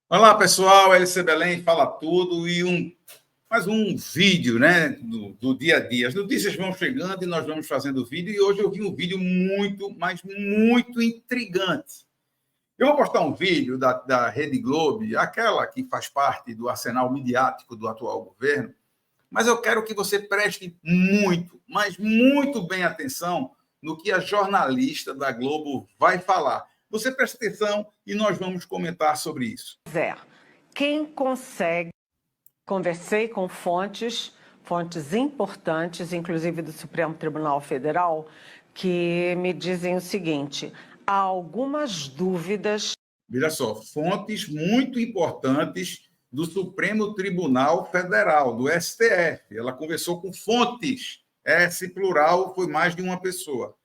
Olá, pessoal, LC Belém fala tudo e mais um vídeo, né, do dia a dia. As notícias vão chegando e nós vamos fazendo vídeo e hoje eu vi um vídeo muito, mas muito intrigante. Eu vou postar um vídeo da Rede Globo, aquela que faz parte do arsenal midiático do atual governo, mas eu quero que você preste muito, mas muito bem atenção no que a jornalista da Globo vai falar. Você presta atenção e nós vamos comentar sobre isso. Zé, quem consegue... Conversei com fontes importantes, inclusive do Supremo Tribunal Federal, que me dizem o seguinte: há algumas dúvidas. Veja só, fontes muito importantes do Supremo Tribunal Federal, do STF. Ela conversou com fontes. Esse plural foi mais de uma pessoa.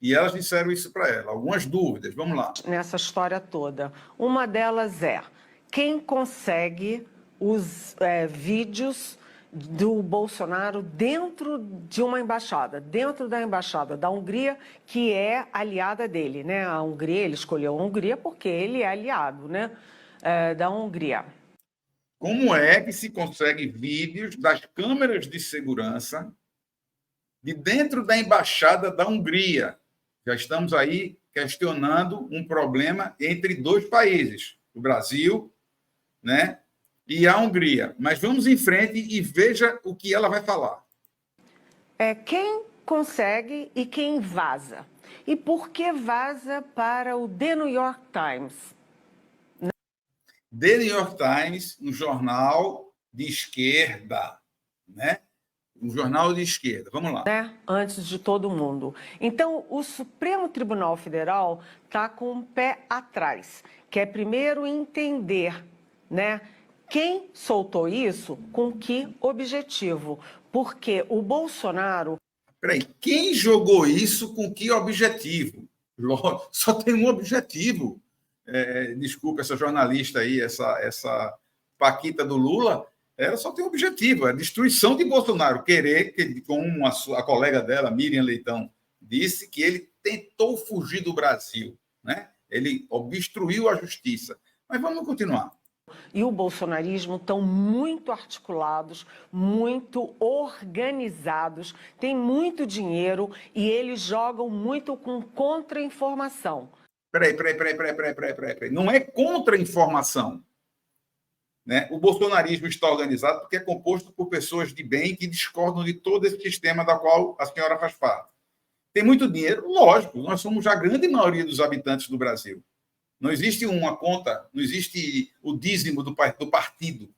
E elas disseram isso para ela. Algumas dúvidas, vamos lá. Nessa história toda. Uma delas é: quem consegue os vídeos do Bolsonaro dentro de uma embaixada, dentro da embaixada da Hungria, que é aliada dele, né? A Hungria, ele escolheu a Hungria porque ele é aliado, né? Da Hungria. Como é que se consegue vídeos das câmeras de segurança de dentro da embaixada da Hungria? Já estamos aí questionando um problema entre dois países, o Brasil, né, e a Hungria. Mas vamos em frente e veja o que ela vai falar. Quem consegue e quem vaza. E por que vaza para o The New York Times? The New York Times, um jornal de esquerda, né? Um jornal de esquerda. Vamos lá. Antes de todo mundo. Então, o Supremo Tribunal Federal está com um pé atrás. Quer primeiro entender, né, quem soltou isso, com que objetivo. Porque o Bolsonaro... Peraí, quem jogou isso com que objetivo? Só tem um objetivo. Desculpa, essa jornalista aí, essa Paquita do Lula, ela só tem um objetivo, a destruição de Bolsonaro. Querer, como a colega dela, Miriam Leitão, disse, que ele tentou fugir do Brasil, né? Ele obstruiu a justiça. Mas vamos continuar. E o bolsonarismo estão muito articulados, muito organizados, têm muito dinheiro e eles jogam muito com contra-informação. Peraí. Não é contra-informação. Né? O bolsonarismo está organizado porque é composto por pessoas de bem que discordam de todo esse sistema da qual a senhora faz parte. Tem muito dinheiro? Lógico, nós somos a grande maioria dos habitantes do Brasil. Não existe uma conta, não existe o dízimo do partido.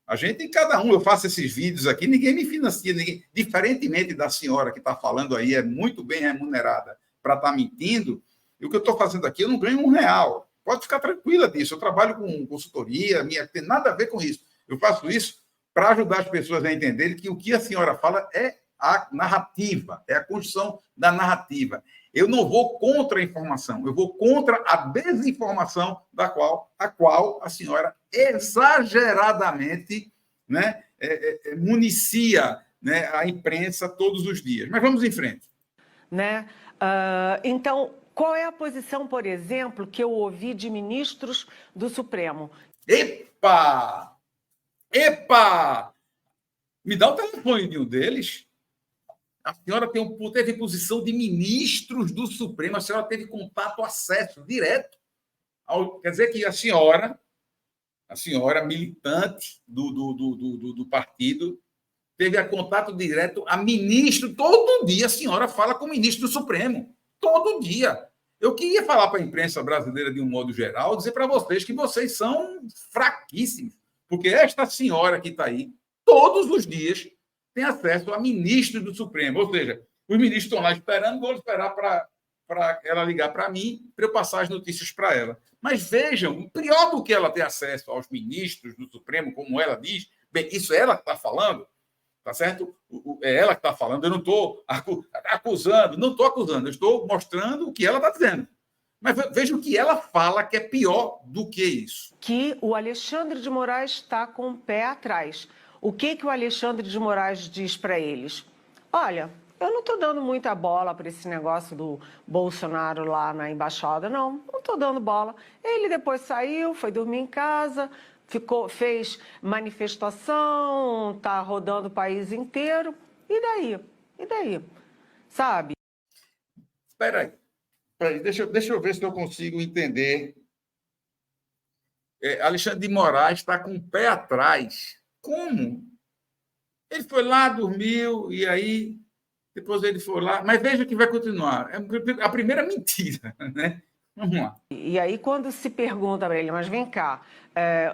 A gente, cada um, eu faço esses vídeos aqui, ninguém me financia, ninguém, diferentemente da senhora que está falando aí, é muito bem remunerada para estar mentindo, e o que eu estou fazendo aqui, eu não ganho R$1. Pode ficar tranquila disso, eu trabalho com consultoria, tem nada a ver com isso. Eu faço isso para ajudar as pessoas a entenderem que o que a senhora fala é a narrativa, é a construção da narrativa. Eu não vou contra a informação, eu vou contra a desinformação a qual a senhora exageradamente, né, municia, né, a imprensa todos os dias. Mas vamos em frente. Né? Então, qual é a posição, por exemplo, que eu ouvi de ministros do Supremo? Epa! Me dá o telefone de um deles. A senhora teve posição de ministros do Supremo, a senhora teve contato, acesso direto. Quer dizer que a senhora militante do partido, teve contato direto a ministro. Todo dia a senhora fala com o ministro do Supremo. Todo dia. Eu queria falar para a imprensa brasileira de um modo geral, dizer para vocês que vocês são fraquíssimos. Porque esta senhora que está aí, todos os dias, tem acesso a ministros do Supremo. Ou seja, os ministros estão lá esperando, vou esperar para ela ligar para mim, para eu passar as notícias para ela. Mas vejam, pior do que ela ter acesso aos ministros do Supremo, como ela diz, bem, isso é ela que está falando, tá certo? É ela que está falando, eu não estou acusando, eu estou mostrando o que ela está dizendo. Mas veja o que ela fala que é pior do que isso. Que o Alexandre de Moraes está com o pé atrás. O que o Alexandre de Moraes diz para eles? Olha, eu não estou dando muita bola para esse negócio do Bolsonaro lá na embaixada, não estou dando bola. Ele depois saiu, foi dormir em casa, fez manifestação, está rodando o país inteiro. E daí? E daí? Sabe? Espera aí. Deixa eu ver se eu consigo entender. Alexandre de Moraes está com o pé atrás. Como? Ele foi lá, dormiu, e aí depois ele foi lá. Mas veja que vai continuar. É a primeira mentira, né? Vamos lá. E aí, quando se pergunta para ele, mas vem cá,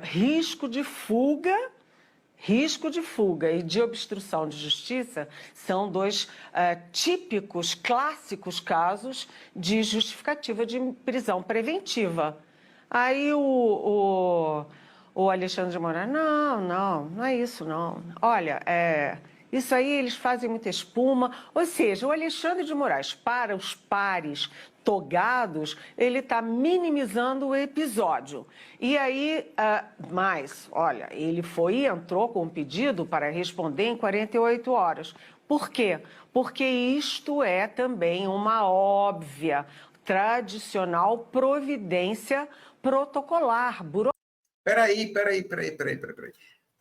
risco de fuga e de obstrução de justiça são dois típicos, clássicos casos de justificativa de prisão preventiva. Aí o Alexandre de Moraes, não é isso, não. Olha, isso aí eles fazem muita espuma. Ou seja, o Alexandre de Moraes, para os pares togados, ele está minimizando o episódio. E aí, mas, olha, ele entrou com um pedido para responder em 48 horas. Por quê? Porque isto é também uma óbvia, tradicional providência protocolar, burocrática. Peraí.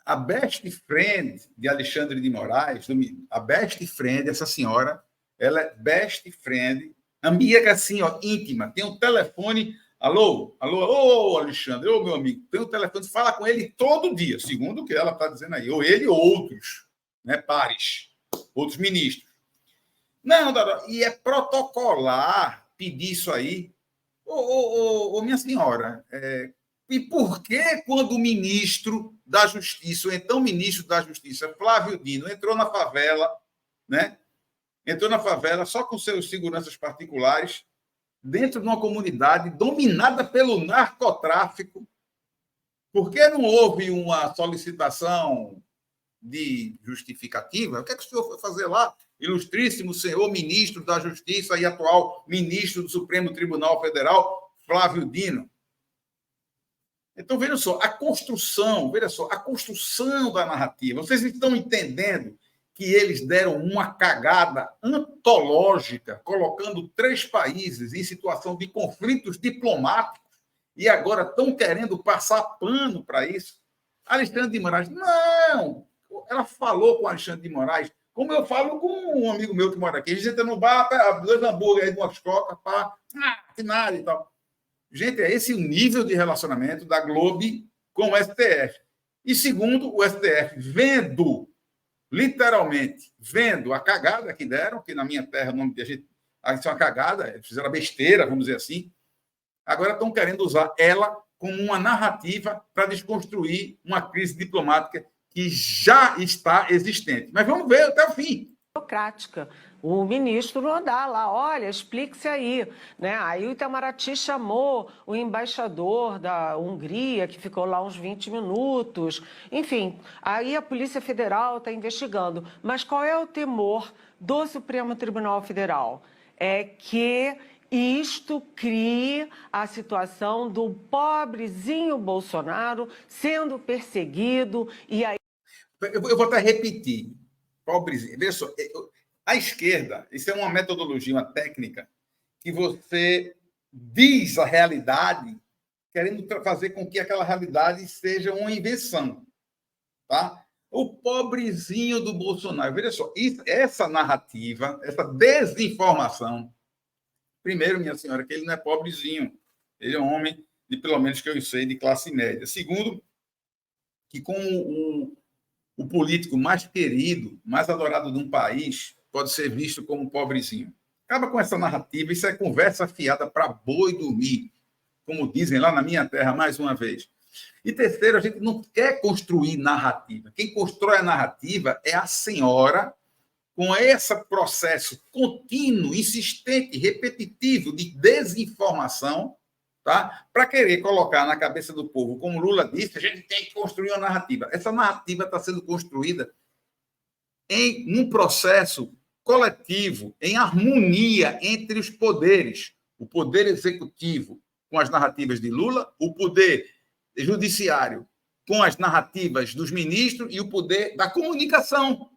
A best friend de Alexandre de Moraes, a best friend, essa senhora, ela é best friend, amiga assim, ó, íntima, tem um telefone, alô, Alexandre, meu amigo, tem um telefone, fala com ele todo dia, segundo o que ela está dizendo aí, ou ele ou outros, né, pares, outros ministros. Não, e é protocolar pedir isso aí. Minha senhora, e por que quando o ministro da Justiça, ou então ministro da Justiça, Flávio Dino, entrou na favela, né? Entrou na favela só com seus seguranças particulares, dentro de uma comunidade dominada pelo narcotráfico, por que não houve uma solicitação de justificativa? O que é que o senhor foi fazer lá? Ilustríssimo senhor ministro da Justiça e atual ministro do Supremo Tribunal Federal, Flávio Dino. Então, veja só, a construção da narrativa. Vocês estão entendendo que eles deram uma cagada antológica, colocando 3 países em situação de conflitos diplomáticos e agora estão querendo passar pano para isso? Alexandre de Moraes, não! Ela falou com Alexandre de Moraes, como eu falo com um amigo meu que mora aqui. A gente entra no bar, 2 hambúrguer aí, 2 cocas, que nada e tal. Gente, é esse o nível de relacionamento da Globo com o STF. E segundo, o STF literalmente vendo a cagada que deram, que na minha terra o nome de gente, isso é uma cagada, fizeram besteira, vamos dizer assim, agora estão querendo usar ela como uma narrativa para desconstruir uma crise diplomática que já está existente. Mas vamos ver até o fim. Burocrática. O ministro não dá lá, olha, explique-se aí, né? Aí o Itamaraty chamou o embaixador da Hungria, que ficou lá uns 20 minutos. Enfim, aí a Polícia Federal está investigando. Mas qual é o temor do Supremo Tribunal Federal? É que isto crie a situação do pobrezinho Bolsonaro sendo perseguido e aí... Eu vou até repetir. Pobrezinho. Veja só, a esquerda, isso é uma metodologia, uma técnica, que você diz a realidade, querendo fazer com que aquela realidade seja uma invenção. Tá? O pobrezinho do Bolsonaro. Veja só, essa narrativa, essa desinformação, primeiro, minha senhora, que ele não é pobrezinho, ele é um homem, de pelo menos que eu sei, de classe média. Segundo, que como o político mais querido, mais adorado de um país, pode ser visto como um pobrezinho. Acaba com essa narrativa, isso é conversa fiada para boi dormir, como dizem lá na minha terra, mais uma vez. E terceiro, a gente não quer construir narrativa. Quem constrói a narrativa é a senhora, com esse processo contínuo, insistente, repetitivo de desinformação, tá? Para querer colocar na cabeça do povo, como Lula disse, a gente tem que construir uma narrativa. Essa narrativa está sendo construída em um processo coletivo, em harmonia entre os poderes. O poder executivo com as narrativas de Lula, o poder judiciário com as narrativas dos ministros e o poder da comunicação,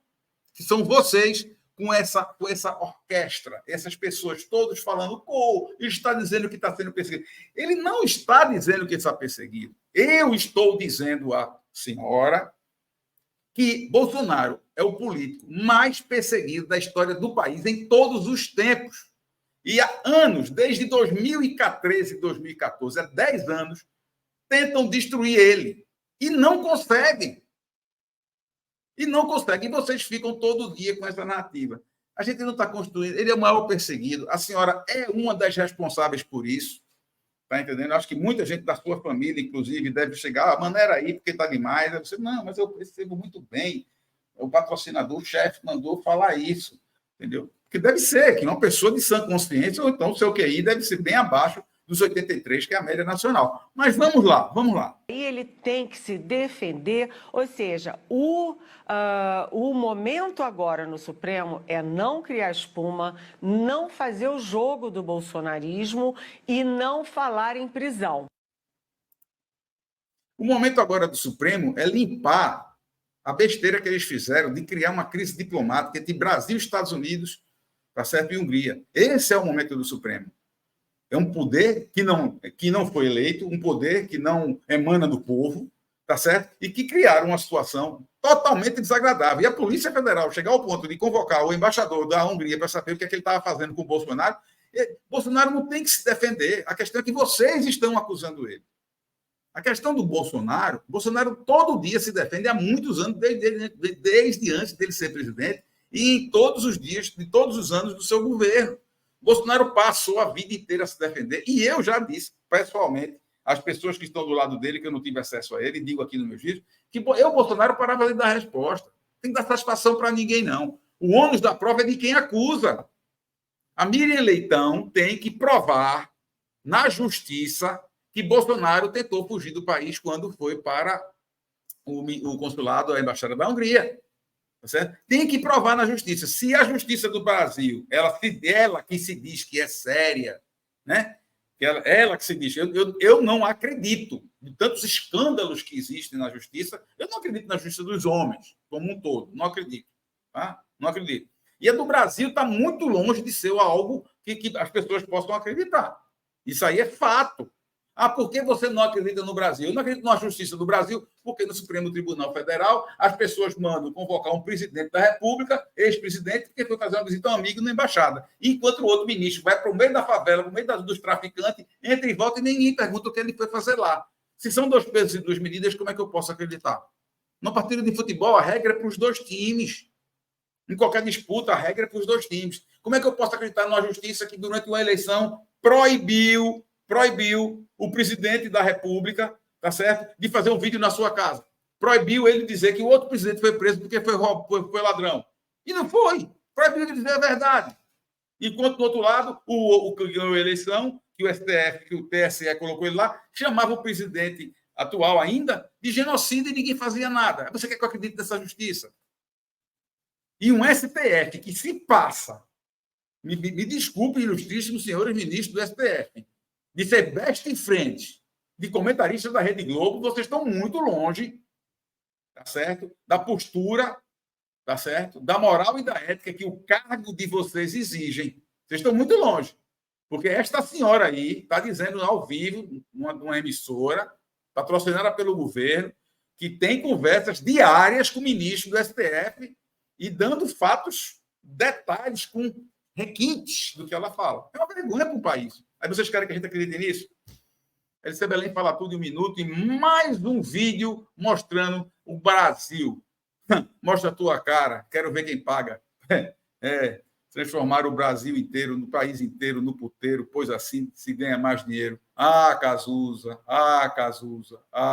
que são vocês, com essa orquestra, essas pessoas todos falando, ele está dizendo que está sendo perseguido. Ele não está dizendo que está perseguido. Eu estou dizendo à senhora que Bolsonaro é o político mais perseguido da história do país em todos os tempos. E há anos, desde 2013, 2014, há 10 anos, tentam destruir ele. E não conseguem. E não conseguem. E vocês ficam todo dia com essa narrativa. A gente não está construindo. Ele é o maior perseguido. A senhora é uma das responsáveis por isso. Está entendendo? Acho que muita gente da sua família, inclusive, deve chegar, maneira aí, porque está demais. Aí você, não, mas eu percebo muito bem. O patrocinador, o chefe, mandou falar isso. Entendeu? Porque deve ser que uma pessoa de sã consciência, ou então o seu QI deve ser bem abaixo dos 83, que é a média nacional. Mas vamos lá, vamos lá. E ele tem que se defender, ou seja, o momento agora no Supremo é não criar espuma, não fazer o jogo do bolsonarismo e não falar em prisão. O momento agora do Supremo é limpar a besteira que eles fizeram de criar uma crise diplomática entre Brasil, Estados Unidos, tá certo, e Hungria. Esse é o momento do Supremo. É um poder que não foi eleito, um poder que não emana do povo, tá certo? E que criaram uma situação totalmente desagradável. E a Polícia Federal chegar ao ponto de convocar o embaixador da Hungria para saber o que é que ele estava fazendo com o Bolsonaro, Bolsonaro não tem que se defender. A questão é que vocês estão acusando ele. A questão do Bolsonaro todo dia se defende há muitos anos, desde antes dele ser presidente, e em todos os dias, de todos os anos do seu governo. Bolsonaro passou a vida inteira a se defender, e eu já disse, pessoalmente, às pessoas que estão do lado dele, que eu não tive acesso a ele, e digo aqui no meu vídeo, que eu, Bolsonaro, parava de dar resposta. Não tem que dar satisfação para ninguém, não. O ônus da prova é de quem acusa. A Miriam Leitão tem que provar na justiça que Bolsonaro tentou fugir do país quando foi para o consulado, a embaixada da Hungria. Certo? Tem que provar na justiça. Se a justiça do Brasil, ela que se diz que é séria, né? Ela que se diz, eu não acredito, de tantos escândalos que existem na justiça, eu não acredito na justiça dos homens, como um todo, não acredito. Tá? Não acredito. E a do Brasil está muito longe de ser algo que as pessoas possam acreditar. Isso aí é fato. Ah, por que você não acredita no Brasil? Eu não acredito na justiça do Brasil, porque no Supremo Tribunal Federal as pessoas mandam convocar um presidente da República, ex-presidente, porque foi fazer uma visita a um amigo na embaixada. Enquanto o outro ministro vai para o meio da favela, para o meio dos traficantes, entra e volta e ninguém pergunta o que ele foi fazer lá. Se são 2 pesos e 2 medidas, como é que eu posso acreditar? No partido de futebol, a regra é para os 2 times. Em qualquer disputa, a regra é para os 2 times. Como é que eu posso acreditar numa justiça que, durante uma eleição, proibiu o presidente da República, tá certo, de fazer um vídeo na sua casa? Proibiu ele dizer que o outro presidente foi preso porque foi ladrão. E não foi. Proibiu ele dizer a verdade. Enquanto, do outro lado, o que ganhou a eleição, que o STF, que o TSE colocou ele lá, chamava o presidente atual ainda de genocida e ninguém fazia nada. Você quer que eu acredite nessa justiça? E um STF que se passa, me desculpe, ilustríssimos senhores ministros do STF, de ser best friend de comentaristas da Rede Globo, vocês estão muito longe, tá certo? Da postura, tá certo? Da moral e da ética que o cargo de vocês exigem. Vocês estão muito longe. Porque esta senhora aí está dizendo ao vivo, numa emissora, patrocinada pelo governo, que tem conversas diárias com o ministro do STF e dando fatos, detalhes, com requintes do que ela fala. É uma vergonha para o país. Aí vocês querem que a gente acredite nisso? LC Belém fala tudo em 1 minuto e mais um vídeo mostrando o Brasil. Mostra a tua cara, quero ver quem paga. Transformar o Brasil inteiro, no país inteiro, no puteiro, pois assim se ganha mais dinheiro. Ah, Cazuza,